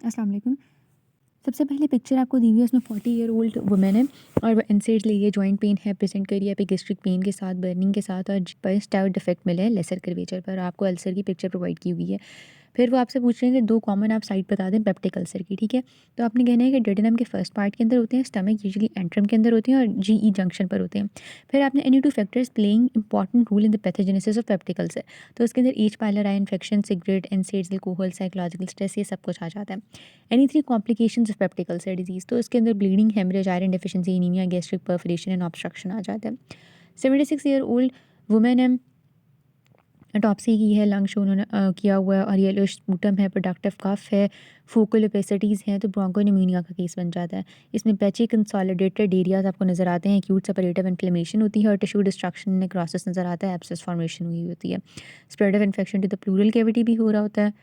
अस्सलाम वालेकुम। सबसे पहले पिक्चर आपको दी हुई है, उसमें 40 ईयर ओल्ड वुमेन है और वो एनसेड ली है, जॉइंट पेन है प्रेजेंट करी है, गैस्ट्रिक पेन के साथ, बर्निंग के साथ और पर स्टाउट डिफेक्ट मिले हैं लेसर कर्वेचर पर। आपको अल्सर की पिक्चर प्रोवाइड की हुई है। फिर वो आपसे पूछ रहे हैं कि 2 कॉमन आप साइट बता दें पेप्टिक अल्सर की, ठीक है। तो आपने कहना है कि डेडेनम के फर्स्ट पार्ट के अंदर होते हैं, स्टमक यूजुअली एंट्रम के अंदर होते हैं और जीई जंक्शन पर होते हैं। फिर आपने any two factors playing important role in the pathogenesis of peptic ulcer, तो इसके अंदर H pylori infection, cigarette, NSAIDs, alcohol, psychological stress, ये सब कुछ आ जाता है। Any 3 complications of peptic ulcer disease, तो इसके अंदर bleeding, haemorrhage, iron deficiency, anaemia, gastric perforation and obstruction आ जाता है। 76 ईयर ओल्ड वुमेन है, ऑटोप्सी की है, लंग शो उन्होंने किया हुआ है और येलोइश स्पूटम है, प्रोडक्टिव कफ है, फोकल ओपेसिटीज़ हैं, तो ब्रोंकोनिमोनिया का केस बन जाता है। इसमें पैची कंसोलिडेटेड एरियाज आपको नज़र आते हैं, एक्यूट सेपरेटिव इन्फ्लेमेशन होती है और टिश्यू डिस्ट्रक्शन नेक्रोसिस नज़र आता है, एब्सेस फॉर्मेशन हुई होती है। Spread of infection to the pleural cavity भी हो रहा होता है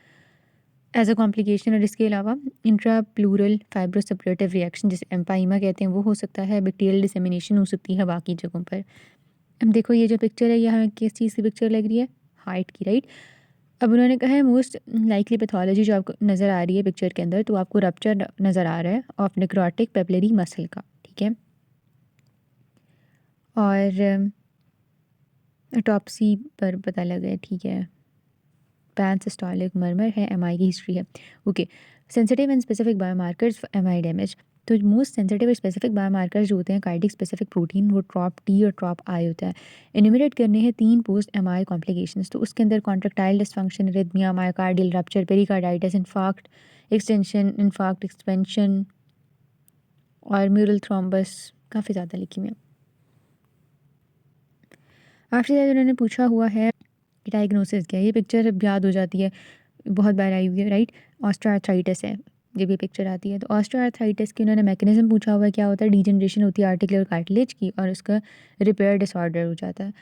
एज अ कॉम्प्लिकेशन, और इसके अलावा इंट्रा प्लूरल फाइब्रोसेपरेटिव रिएक्शन जिसे एम्पाइमा कहते हैं वो हो सकता है, बैक्टीरियल डिसेमिनेशन हो सकती है बाकी जगहों पर। अब देखो ये जो पिक्चर है, यह किस चीज़ की पिक्चर लग रही है? हार्ट की, राइट। अब उन्होंने कहा है मोस्ट लाइकली पैथोलॉजी जो आपको नज़र आ रही है पिक्चर के अंदर, तो आपको रप्चर नज़र आ रहा है ऑफ नेक्रोटिक पेपिलरी मसल का, ठीक है। और ऑटोप्सी पर पता लगा है, ठीक है। पैन सिस्टोलिक मर्मर है, एमआई की हिस्ट्री है, okay. Sensitive and specific biomarkers MI damage, तो मोस्ट सेंसिटिव और स्पेसिफिक बायोमार्कर्स जो होते हैं कार्डिक स्पेसिफिक प्रोटीन, वो ट्रॉप टी और ट्रॉप आई होता है। एन्यूमरेट करने हैं 3 पोस्ट एमआई कॉम्प्लिकेशंस, तो उसके अंदर contractile dysfunction, arrhythmia, myocardial rupture, pericarditis, infarct, extension, infarct expansion और म्यूरल थ्रोम्बस, काफ़ी ज़्यादा लिखी हुई है। आफ्टर दैट उन्होंने पूछा हुआ है कि डायग्नोसिस क्या है। ये पिक्चर अब याद हो जाती है, बहुत बार आई हुई है, राइट। ऑस्टियोआर्थराइटिस है जब ये पिक्चर आती है, तो ऑस्टियोआर्थराइटिस की उन्होंने मैकेनिज्म पूछा हुआ है, क्या होता है, डिजनरेशन होती है आर्टिकुलर कार्टिलेज की और उसका रिपेयर डिसऑर्डर हो जाता है,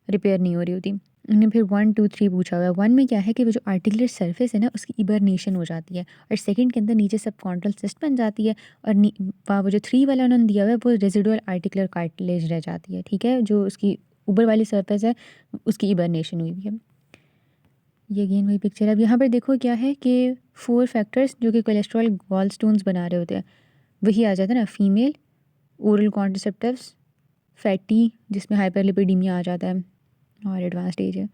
रिपेयर नहीं हो रही होती। उन्होंने फिर 1 2 3 पूछा हुआ है। 1 में क्या है कि वो जो आर्टिकुलर सरफेस है ना उसकी इबर्नेशन हो जाती है, और सेकंड के अंदर नीचे सब कॉन्ट्रल सिस्ट बन जाती है, और वो जो 3 वाला उन्होंने दिया हुआ है वो रेजिडुअल आर्टिकुलर कार्टिलेज रह जाती है, ठीक है, जो उसकी ऊपर वाली सरफेस है उसकी इबर्नेशन हुई हुई है। ये अगेन वही पिक्चर है। अब यहाँ पर देखो क्या है कि 4 फैक्टर्स जो कि कोलेस्ट्रॉल गॉल स्टोन्स बना रहे होते हैं वही आ जाता है ना, फीमेल, ओरल कॉन्ट्रासेप्टिव्स, फैटी जिसमें हाइपरलिपिडीमिया आ जाता है और एडवांस स्टेज है,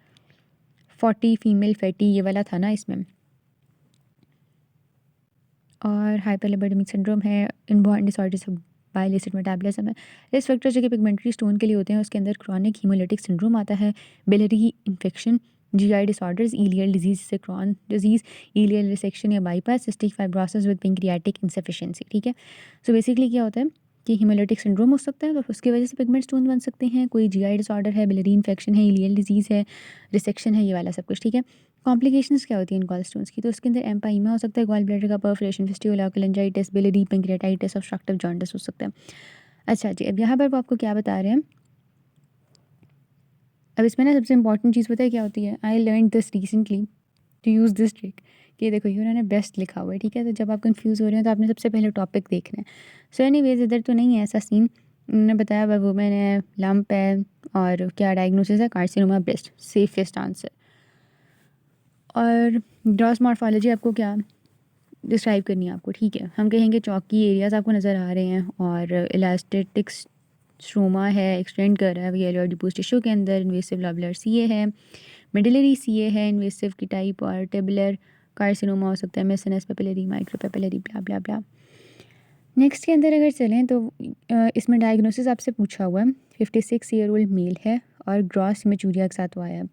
40 फीमेल फैटी ये वाला था ना इसमें, और हाइपरलिपिडेमिक सिंड्रोम है, inborn disorders of bile acid metabolism है। रिस्क फैक्टर्स जो कि पिगमेंटरी स्टोन के लिए होते हैं उसके अंदर क्रॉनिक हीमोलिटिक सिंड्रोम आता है, biliary infection, GI disorders, ileal disease से क्रॉन डिजीज, इलियल रिसेक्शन या bypass, cystic fibrosis with pancreatic insufficiency, ठीक है। सो बेसिकली क्या होता है कि हीमोलिटिक सिंड्रोम हो सकता है, तो उसकी वजह से पिगमेंट स्टोन बन सकते हैं, कोई जीआई डिसऑर्डर है, बिलियरी इन्फेक्शन है, इलियल डिजीज़ है, रिसेक्शन है, ये वाला सब कुछ, ठीक है। कॉम्प्लिकेशंस क्या होती हैं इन गॉल स्टोन्स की, तो उसके अंदर एम्पाइमा हो सकता है, गॉल ब्लैडर का perforation, fistula, cholangitis, biliary pancreatitis, obstructive jaundice हो सकता है। अच्छा जी, अब यहाँ पर वो आपको क्या बता रहे हैं, अब इसमें ना सबसे इंपॉर्टेंट चीज़ पता है क्या होती है, I learn this recently to use this trick, कि देखो ये उन्होंने बेस्ट लिखा हुआ है, ठीक है। तो जब आप कंफ्यूज हो रहे हैं तो आपने सबसे पहले टॉपिक देखना है। सो एनीवेज इधर तो नहीं है ऐसा सीन, उन्होंने बताया वह वुमेन है, लंप है और क्या डायग्नोसिस है, कार्सिनोमा ब्रेस्ट, सेफेस्ट आंसर। और ग्रॉस मॉर्फोलॉजी आपको क्या डिस्क्राइब करनी है आपको, ठीक है। हम कहेंगे चौकी एरियाज आपको नज़र आ रहे हैं और इलास्टिक स्ट्रोमा है, एक्सटेंड कर रहा है येलो एडिपोज टिश्यू के अंदर, इन्वेसिव लॉबुलर सीए है, मिडिलरी सीए है इन्वेसिव की टाइप, और टेबुलर कार्सिनोमा हो सकता है, मेसेनस पेपिलरी, माइक्रो पेपिलरी, ब्ला ब्ला ब्ला। नेक्स्ट के अंदर अगर चलें तो इसमें डायग्नोसिस आपसे पूछा हुआ है, 56 ईयर ओल्ड मेल है और ग्रॉस मेचूरिया के साथ हुआ है,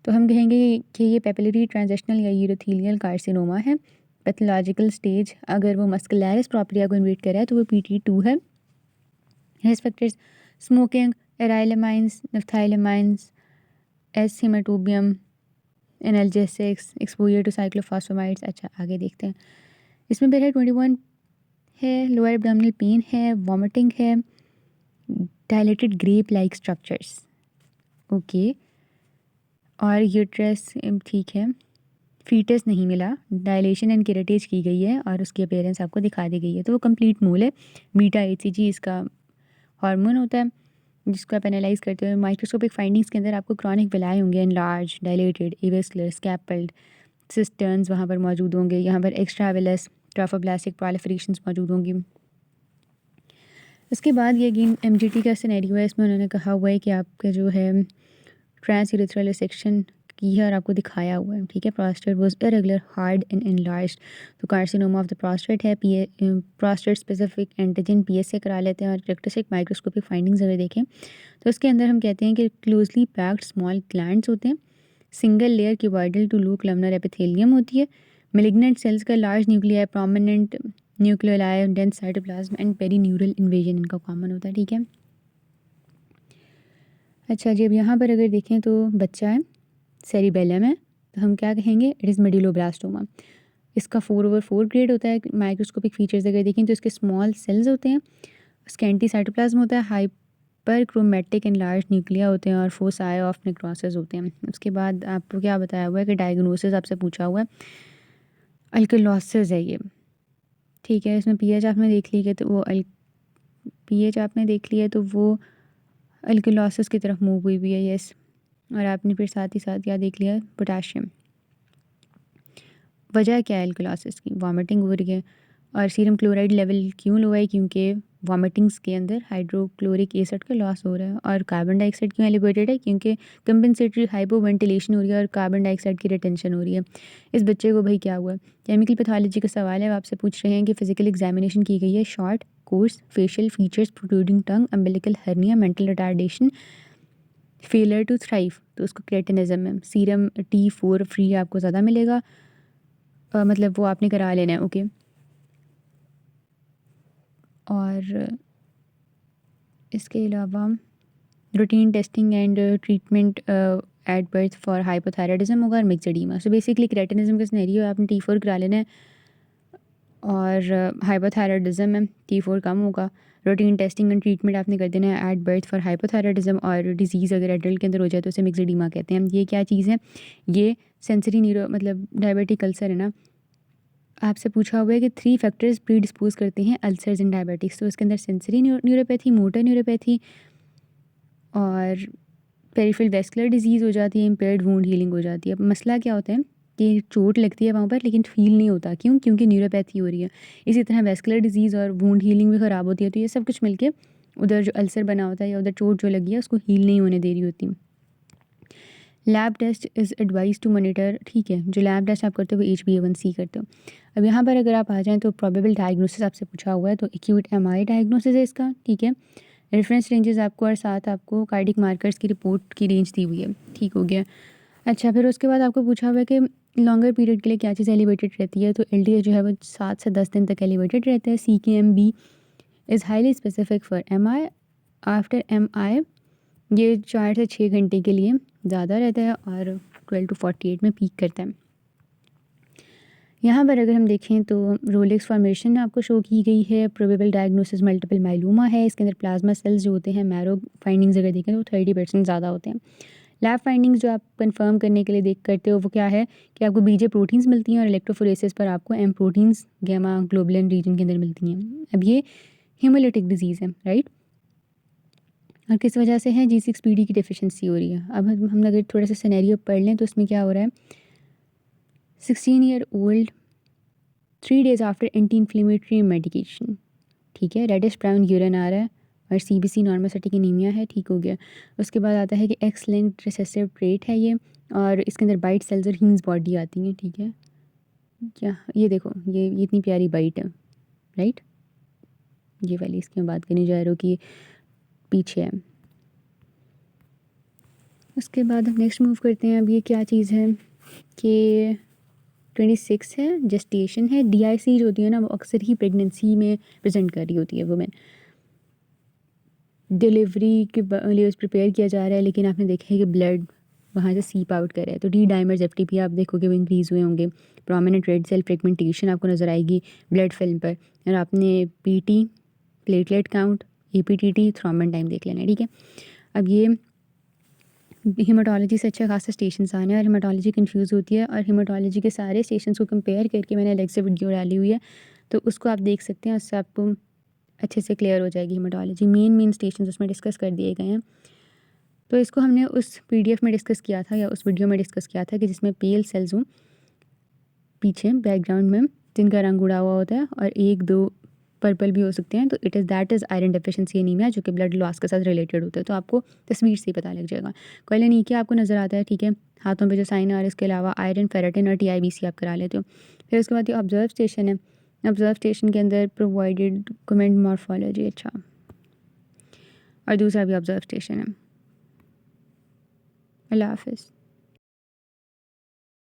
तो हम कहेंगे कि ये पेपिलरी ट्रांजिशनल या यूरोथेलियल कार्सिनोमा है। पैथोलॉजिकल स्टेज अगर वो मस्कुलरिस प्रोप्रिया को इन्वेट कर रहा है तो वो PT2 है। Risk factors smoking, arylamines, naphthylamines, S haematobium, analgesics, exposure to cyclophosphamides. अच्छा आगे देखते हैं, इसमें फिर है 21 है, लोअर एब्डोमिनल पेन है, वॉमिटिंग है, dilated grape like structures, okay, और यूट्रस ठीक है, फीटस नहीं मिला, डायलेशन एंड केरेटेज की गई है और उसकी अपीयरेंस आपको दिखा दी गई है, तो वो कंप्लीट मोल है। बीटा HCG इसका हार्मोन होता है जिसको आप एनालाइज करते हो। माइक्रोस्कोपिक फाइंडिंग्स के अंदर आपको क्रॉनिक विलाई होंगे, एनलार्ज, डायलेटेड, एवेस्कुलर, स्कैपल्ड, सिस्टर्न्स वहाँ पर मौजूद होंगे, यहाँ पर एक्स्ट्रा वेलस ट्राफोब्लास्टिक प्रोलिफरेशंस मौजूद होंगी। उसके बाद ये अगेन एमजीटी का सिनेरियो है, इसमें उन्होंने कहा हुआ है कि आपका जो है ट्रांस यूरेथ्रल सेक्शन की है और आपको दिखाया हुआ है, ठीक है। Prostate was irregular, hard and enlarged. तो कार्सिनोमा ऑफ द प्रोस्टेट है, प्रोस्टेट स्पेसिफिक एंटीजन पीएसए करा लेते हैं और रेक्टोसिक माइक्रोस्कोपिक फाइंडिंग्स अगर देखें तो इसके अंदर हम कहते हैं कि क्लोजली पैक्ड स्मॉल ग्लैंड्स होते हैं, single layer cuboidal to low columnar epithelium होती है, मेलिग्नेंट सेल्स का large nuclei, prominent nucleoli, dense cytoplasm and perineural invasion इनका कॉमन होता है, ठीक है। अच्छा जी, अब यहाँ पर अगर देखें तो बच्चा है, सेरिबेलम है, तो हम क्या कहेंगे, इट इज़ मेडुलोब्लास्टोमा। इसका 4/4 ग्रेड होता है। माइक्रोस्कोपिक फीचर्स अगर देखें तो इसके स्मॉल सेल्स होते हैं, स्कैंटी साइटोप्लाज्म होता है, hyperchromatic and large nuclei होते हैं और फोसाई ऑफ नेक्रोसिस होते हैं। उसके बाद आपको क्या बताया हुआ है कि डायग्नोसिस आपसे पूछा हुआ है, अल्कलोसिस है ये, ठीक है। इसमें पीएच आपने देख लिया तो वो पीएच आपने देख लिया तो वो अल्कलोसिस की तरफ मूव हुई है, यस। और आपने फिर साथ ही साथ क्या देख लिया, पोटाशियम। वजह क्या है अल्कलोसिस की, वॉमिटिंग हो रही है। और सीरम क्लोराइड लेवल क्यों लो है, क्योंकि वॉमिटिंग्स के अंदर हाइड्रोक्लोरिक एसिड का लॉस हो रहा है। और कार्बन डाइऑक्साइड क्यों एलिवेटेड है, क्योंकि कंपेंसेटरी हाइपोवेंटिलेशन हो रही है और कार्बन डाइऑक्साइड की रिटेंशन हो रही है। इस बच्चे को भाई क्या हुआ, केमिकल पैथोलॉजी का सवाल है, आपसे पूछ रहे हैं कि फिजिकल एग्जामिनेशन की गई है, short coarse, facial features, protruding tongue, umbilical hernia, mental retardation, failure to thrive, तो उसको क्रेटिनिज्म है। सीरम T4 फ्री आपको ज़्यादा मिलेगा, मतलब वो आपने करा लेना है, ओके। और इसके अलावा routine testing and treatment at birth for hypothyroidism होगा और myxoedema. So basically cretinism का सिनेरियो आपने T4 करा लेना है और हाइपोथायराइडिज्म में T4 कम होगा। रूटीन टेस्टिंग एंड ट्रीटमेंट आपने कर देना है एट बर्थ फॉर हाइपोथायराइडिज्म, और डिजीज़ अगर एडल्ट के अंदर हो जाए तो उसे मिक्स्ड एडीमा कहते हैं। ये क्या चीज़ है, ये सेंसरी न्यूरो मतलब डायबिटिक अल्सर है ना। आपसे पूछा हुआ है कि 3 फैक्टर्स प्री डिस्पोज करते हैं अल्सर्स इन डायबिटिक्स, तो इसके अंदर सेंसरी न्यूरोपैथी, मोटर न्यूरोपैथी और पेरिफेरल वेस्कुलर डिजीज़ हो जाती है, इम्पेयर्ड वुंड हीलिंग हो जाती है। अब मसला क्या होता है कि चोट लगती है वहाँ पर लेकिन फील नहीं होता, क्यों, क्योंकि न्यूरोपैथी हो रही है। इसी तरह वेस्कुलर डिजीज़ और वुंड हीलिंग भी ख़राब होती है, तो ये सब कुछ मिलके उधर जो अल्सर बना होता है या उधर चोट जो लगी है उसको हील नहीं होने दे रही होती। Lab test is advise to monitor, ठीक है, जो लैब टेस्ट आप करते हो HbA1c करते हो। अब यहाँ पर अगर आप आ जाएँ तो प्रोबेबल डायग्नोसिस आपसे पूछा हुआ है, तो एक्यूट MI डायग्नोसिस है इसका, ठीक है। रेफरेंस रेंजेस आपको और साथ आपको कार्डिक मार्कर्स की रिपोर्ट की रेंज दी हुई है, ठीक हो गया। अच्छा, फिर उसके बाद आपको पूछा हुआ है कि लॉन्गर पीरियड के लिए क्या चीज़ एलिवेटेड रहती है, तो LDH जो है वो 7 से 10 दिन तक एलिवेटेड रहता है। CKMB is highly specific for MI। After MI ये 4 से 6 घंटे के लिए ज़्यादा रहता है और 12 to 48 में पीक करता है। यहाँ पर अगर हम देखें तो रोलेक्स फॉर्मेशन आपको शो की गई है। प्रोबेबल डायग्नोसिस मल्टीपल माइलोमा है, इसके अंदर प्लाज्मा सेल्स जो होते हैं, मैरो फाइंडिंग्स अगर देखें तो 30% ज़्यादा होते हैं। लैब फाइंडिंग्स जो आप कंफर्म करने के लिए देख करते हो वो क्या है कि आपको बीजे प्रोटीन्स मिलती हैं और इलेक्ट्रोफोरेसिस पर आपको M proteins gamma globulin region के अंदर मिलती हैं। अब ये हीमोलिटिक डिजीज़ है, राइट, और किस वजह से है, G6PD की डिफिशेंसी हो रही है। अब हम अगर थोड़ा सा सिनेरियो पढ़ लें तो इसमें क्या हो रहा है, 16-year-old 3 days after anti inflammatory medication, ठीक है, रेडिश ब्राउन यूरिन आ रहा है और CBC नॉर्मोसाइटिक एनीमिया है, ठीक हो गया। उसके बाद आता है कि एक्स लिंक्ड रिसेसिव ट्रेट है ये, और इसके अंदर बाइट सेल्स और हीम्स बॉडी आती हैं, ठीक है। क्या ये देखो, ये इतनी प्यारी बाइट है, राइट, ये वाली इसकी मैं बात करने जा रहा हूँ कि पीछे है। उसके बाद हम नेक्स्ट मूव करते हैं। अब ये क्या चीज़ है कि 26 है, जेस्टेशन है। DIC जो होती है ना वो अक्सर ही प्रेगनेंसी में प्रेजेंट कर रही होती है वुमेन। डिलीवरी के लिए प्रिपेयर किया जा रहा है, लेकिन आपने देखा है कि ब्लड वहाँ से सीप आउट कर रहा है, तो D डाइमर्स FTP आप देखोगे वो इंक्रीज़ हुए होंगे। प्रोमिनेंट रेड सेल फ्रेगमेंटेशन आपको नज़र आएगी ब्लड फिल्म पर, और आपने PT, platelet count, APTT, thrombin time देख लेना है, ठीक है। अब ये हीमाटोलॉजी से अच्छा खासा स्टेशंस आने हैं और हीमाटोलॉजी कंफ्यूज होती है, और हीमाटोलॉजी के सारे स्टेशंस को कंपेयर करके मैंने अलग से वीडियो डाली हुई है, तो उसको आप देख सकते हैं, उससे आपको अच्छे से क्लियर हो जाएगी हीमाटोलॉजी। मेन स्टेशंस उसमें डिस्कस कर दिए गए हैं। तो इसको हमने उस PDF में डिस्कस किया था या उस वीडियो में डिस्कस किया था कि जिसमें पेल सेल्स हों पीछे बैकग्राउंड में जिनका रंग उड़ा हुआ होता है और 1-2 पर्पल भी हो सकते हैं, तो that is iron deficiency anaemia, जो कि ब्लड लॉस के साथ रिलेटेड होता है। तो आपको तस्वीर से ही पता लग जाएगा। कोलिन आपको नज़र आता है, ठीक है, हाथों पे जो साइन आ रहा है, इसके अलावा आयरन, फेरेटिन और टीआईबीसी आप करा लेते हो। फिर उसके बाद ये ऑब्जर्व स्टेशन है। ऑब्जर्व स्टेशन के अंदर प्रोवाइडेड कमेंट मॉर्फोलॉजी, अच्छा, और दूसरा भी ऑब्जर्व स्टेशन है। अल्लाह हाफ़िज़।